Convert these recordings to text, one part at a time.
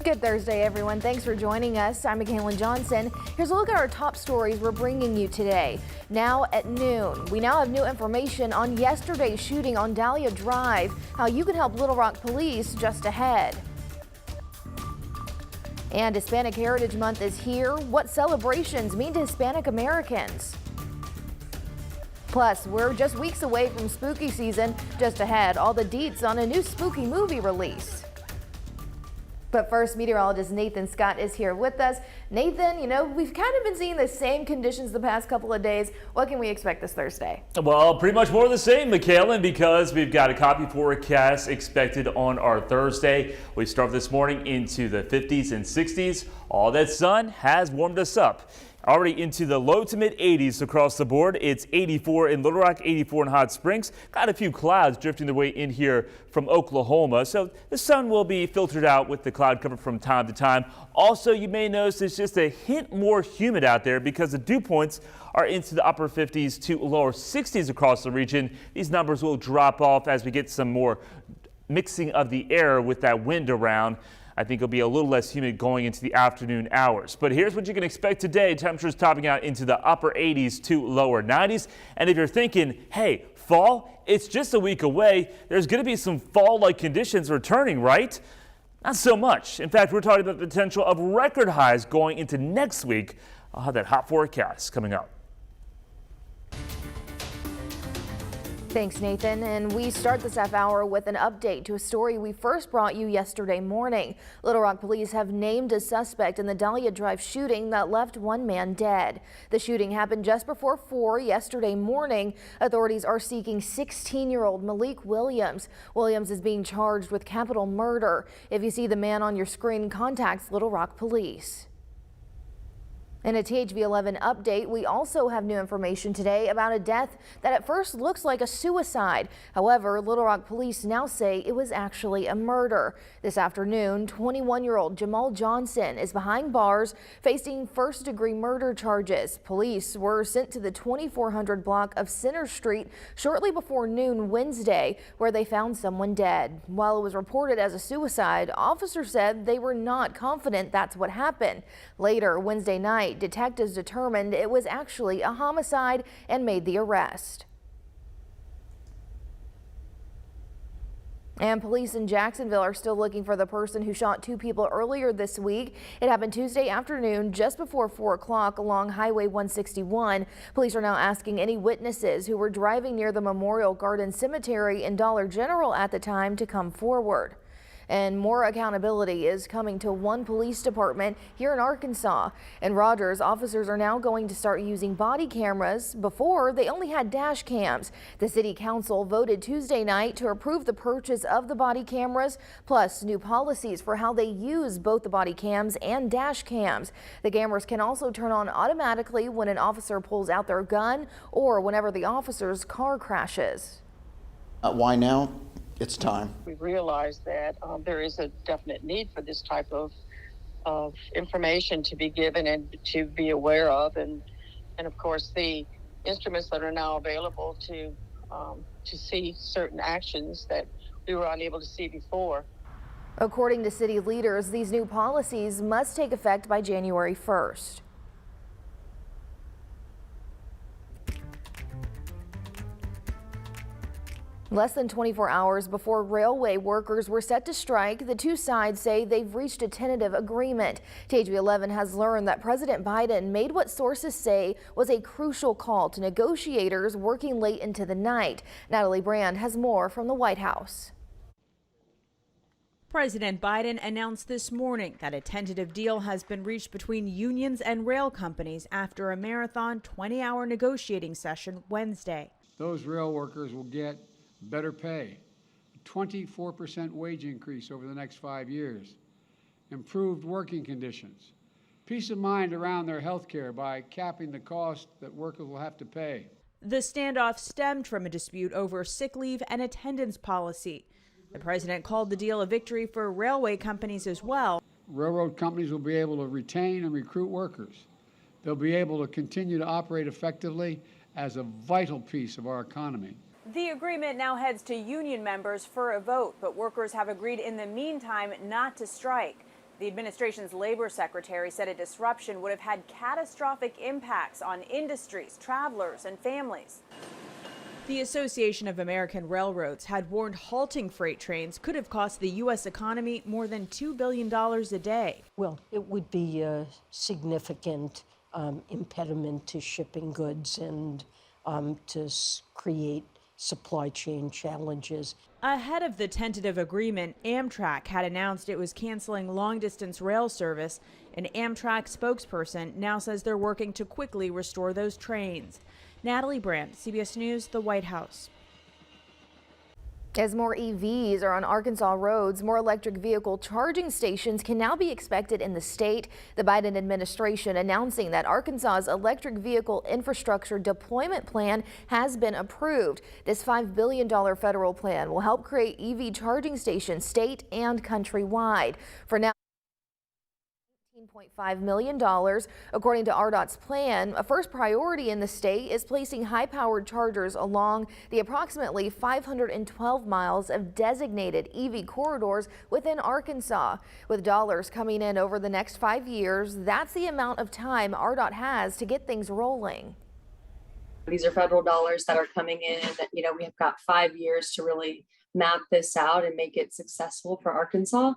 Good Thursday, everyone. Thanks for joining us. I'm Mackailyn Johnson. Here's a look at our top stories we're bringing you today. Now at noon, we now have new information on yesterday's shooting on Dahlia Drive, how you can help Little Rock police just ahead. And Hispanic Heritage Month is here. What celebrations mean to Hispanic Americans? Plus, we're just weeks away from spooky season. Just ahead, all the deets on a new spooky movie release. But first, meteorologist Nathan Scott is here with us. Nathan, we've kind of been seeing the same conditions the past couple of days. What can we expect this Thursday? Well, pretty much more of the same, Mackailyn, because we've got a copy forecast expected on our Thursday. We start this morning into the 50s and 60s. All that sun has warmed us up. Already into the low to mid 80s across the board. It's 84 in Little Rock, 84 in Hot Springs. Got a few clouds drifting their way in here from Oklahoma. So the sun will be filtered out with the cloud cover from time to time. Also, you may notice it's just a hint more humid out there because the dew points are into the upper 50s to lower 60s across the region. These numbers will drop off as we get some more mixing of the air with that wind around. I think it'll be a little less humid going into the afternoon hours. But here's what you can expect today. Temperatures topping out into the upper 80s to lower 90s. And if you're thinking, hey, fall, it's just a week away, there's going to be some fall-like conditions returning, right? Not so much. In fact, we're talking about the potential of record highs going into next week. I'll have that hot forecast coming up. Thanks, Nathan. And we start this half hour with an update to a story we first brought you yesterday morning. Little Rock police have named a suspect in the Dahlia Drive shooting that left one man dead. The shooting happened just before 4 yesterday morning. Authorities are seeking 16-year-old Malik Williams. Williams is being charged with capital murder. If you see the man on your screen, contact Little Rock police. In a THV11 update, we also have new information today about a death that at first looks like a suicide. However, Little Rock police now say it was actually a murder. This afternoon, 21-year-old Mackailyn Johnson is behind bars facing first-degree murder charges. Police were sent to the 2400 block of Center Street shortly before noon Wednesday, where they found someone dead. While it was reported as a suicide, officers said they were not confident that's what happened. Later Wednesday night, detectives determined it was actually a homicide and made the arrest. And police in Jacksonville are still looking for the person who shot 2 people earlier this week. It happened Tuesday afternoon just before 4 o'clock along Highway 161. Police are now asking any witnesses who were driving near the Memorial Garden Cemetery in Dollar General at the time to come forward. And more accountability is coming to one police department here in Arkansas. In Rogers, officers are now going to start using body cameras. Before, they only had dash cams. The city council voted Tuesday night to approve the purchase of the body cameras, plus new policies for how they use both the body cams and dash cams. The cameras can also turn on automatically when an officer pulls out their gun or whenever the officer's car crashes. Why now? It's time. We realize that there is a definite need for this type of information to be given and to be aware of, and of course the instruments that are now available to see certain actions that we were unable to see before. According to city leaders, these new policies must take effect by January 1st. Less than 24 hours before railway workers were set to strike, the two sides say they've reached a tentative agreement. THV11 has learned that President Biden made what sources say was a crucial call to negotiators working late into the night. Natalie Brand has more from the White House. President Biden announced this morning that a tentative deal has been reached between unions and rail companies after a marathon 20-hour negotiating session Wednesday. Those rail workers will get better pay, a 24% wage increase over the next 5 years, improved working conditions, peace of mind around their health care by capping the cost that workers will have to pay. The standoff stemmed from a dispute over sick leave and attendance policy. The president called the deal a victory for railway companies as well. Railroad companies will be able to retain and recruit workers. They'll be able to continue to operate effectively as a vital piece of our economy. The agreement now heads to union members for a vote, but workers have agreed in the meantime not to strike. The administration's labor secretary said a disruption would have had catastrophic impacts on industries, travelers, and families. The Association of American Railroads had warned halting freight trains could have cost the U.S. economy more than $2 billion a day. Well, it would be a significant impediment to shipping goods and to create supply chain challenges. Ahead of the tentative agreement, Amtrak had announced it was canceling long-distance rail service. An Amtrak spokesperson now says they're working to quickly restore those trains. Natalie Brandt, CBS News, the White House. As more EVs are on Arkansas roads, more electric vehicle charging stations can now be expected in the state. The Biden administration announcing that Arkansas's electric vehicle infrastructure deployment plan has been approved. This $5 billion federal plan will help create EV charging stations state and countrywide. For now, $18.5 million. According to RDOT's plan, a first priority in the state is placing high-powered chargers along the approximately 512 miles of designated EV corridors within Arkansas. With dollars coming in over the next 5 years, that's the amount of time RDOT has to get things rolling. These are federal dollars that are coming in. We have got 5 years to really map this out and make it successful for Arkansas.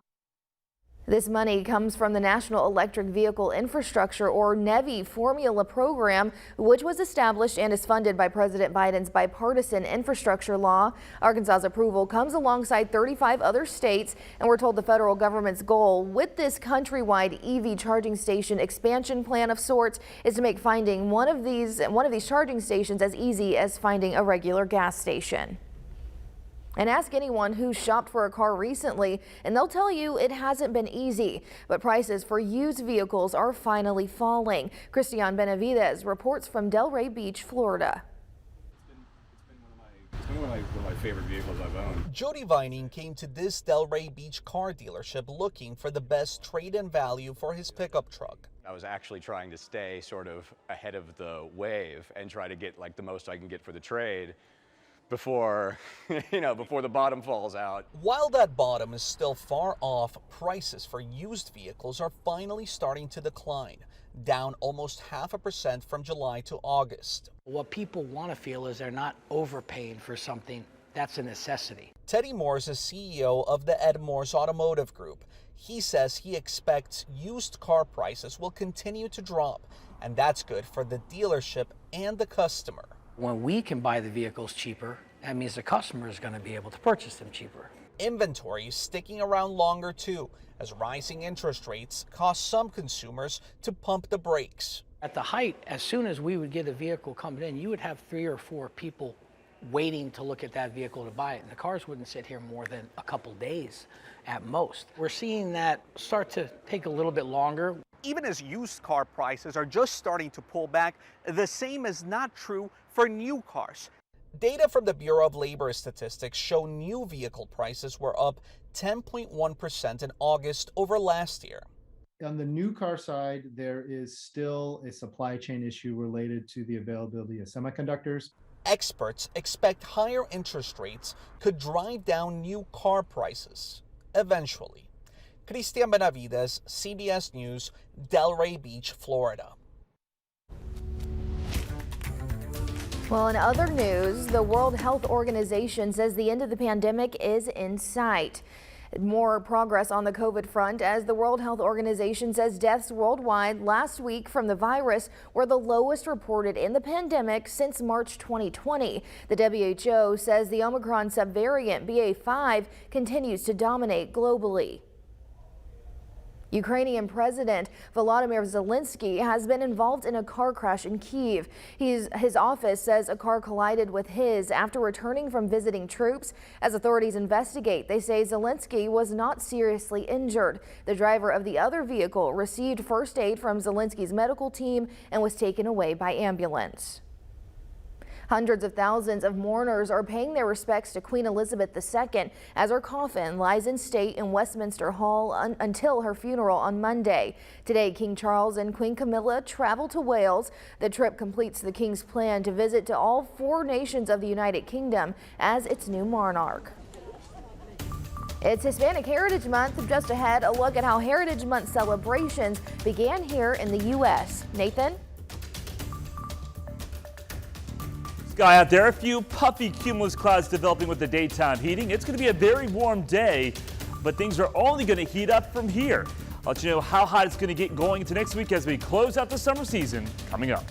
This money comes from the National Electric Vehicle Infrastructure, or NEVI, formula program, which was established and is funded by President Biden's bipartisan infrastructure law. Arkansas's approval comes alongside 35 other states, and we're told the federal government's goal with this countrywide EV charging station expansion plan of sorts is to make finding one of these charging stations as easy as finding a regular gas station. And ask anyone who shopped for a car recently, and they'll tell you it hasn't been easy. But prices for used vehicles are finally falling. Christian Benavidez reports from Delray Beach, Florida. It's been one of my favorite vehicles I've owned. Jody Vining came to this Delray Beach car dealership looking for the best trade-in value for his pickup truck. I was actually trying to stay sort of ahead of the wave and try to get like the most I can get for the trade before, before the bottom falls out. While that bottom is still far off, prices for used vehicles are finally starting to decline, down almost 0.5% from July to August. What people want to feel is they're not overpaying for something that's a necessity. Teddy Moores is CEO of the Ed Moores Automotive Group. He says he expects used car prices will continue to drop, and that's good for the dealership and the customer. When we can buy the vehicles cheaper, that means the customer is going to be able to purchase them cheaper. Inventory is sticking around longer too, as rising interest rates cause some consumers to pump the brakes. At the height, as soon as we would get a vehicle coming in, you would have 3 or 4 people waiting to look at that vehicle to buy it, and the cars wouldn't sit here more than a couple days at most. We're seeing that start to take a little bit longer. Even as used car prices are just starting to pull back, the same is not true for new cars. Data from the Bureau of Labor Statistics show new vehicle prices were up 10.1% in August over last year. On the new car side, there is still a supply chain issue related to the availability of semiconductors. Experts expect higher interest rates could drive down new car prices eventually. Christian Benavidez, CBS News, Delray Beach, Florida. Well, in other news, the World Health Organization says the end of the pandemic is in sight. More progress on the COVID front as the World Health Organization says deaths worldwide last week from the virus were the lowest reported in the pandemic since March 2020. The WHO says the Omicron subvariant BA.5 continues to dominate globally. Ukrainian President Volodymyr Zelensky has been involved in a car crash in Kyiv. His office says a car collided with his after returning from visiting troops. As authorities investigate, they say Zelensky was not seriously injured. The driver of the other vehicle received first aid from Zelensky's medical team and was taken away by ambulance. Hundreds of thousands of mourners are paying their respects to Queen Elizabeth II as her coffin lies in state in Westminster Hall until her funeral on Monday. Today, King Charles and Queen Camilla travel to Wales. The trip completes the King's plan to visit to all 4 nations of the United Kingdom as its new monarch. It's Hispanic Heritage Month. Just ahead, a look at how Heritage Month celebrations began here in the U.S. Nathan? Sky out there, a few puffy cumulus clouds developing with the daytime heating. It's going to be a very warm day, but things are only going to heat up from here. I'll let you know how hot it's going to get going into next week as we close out the summer season coming up.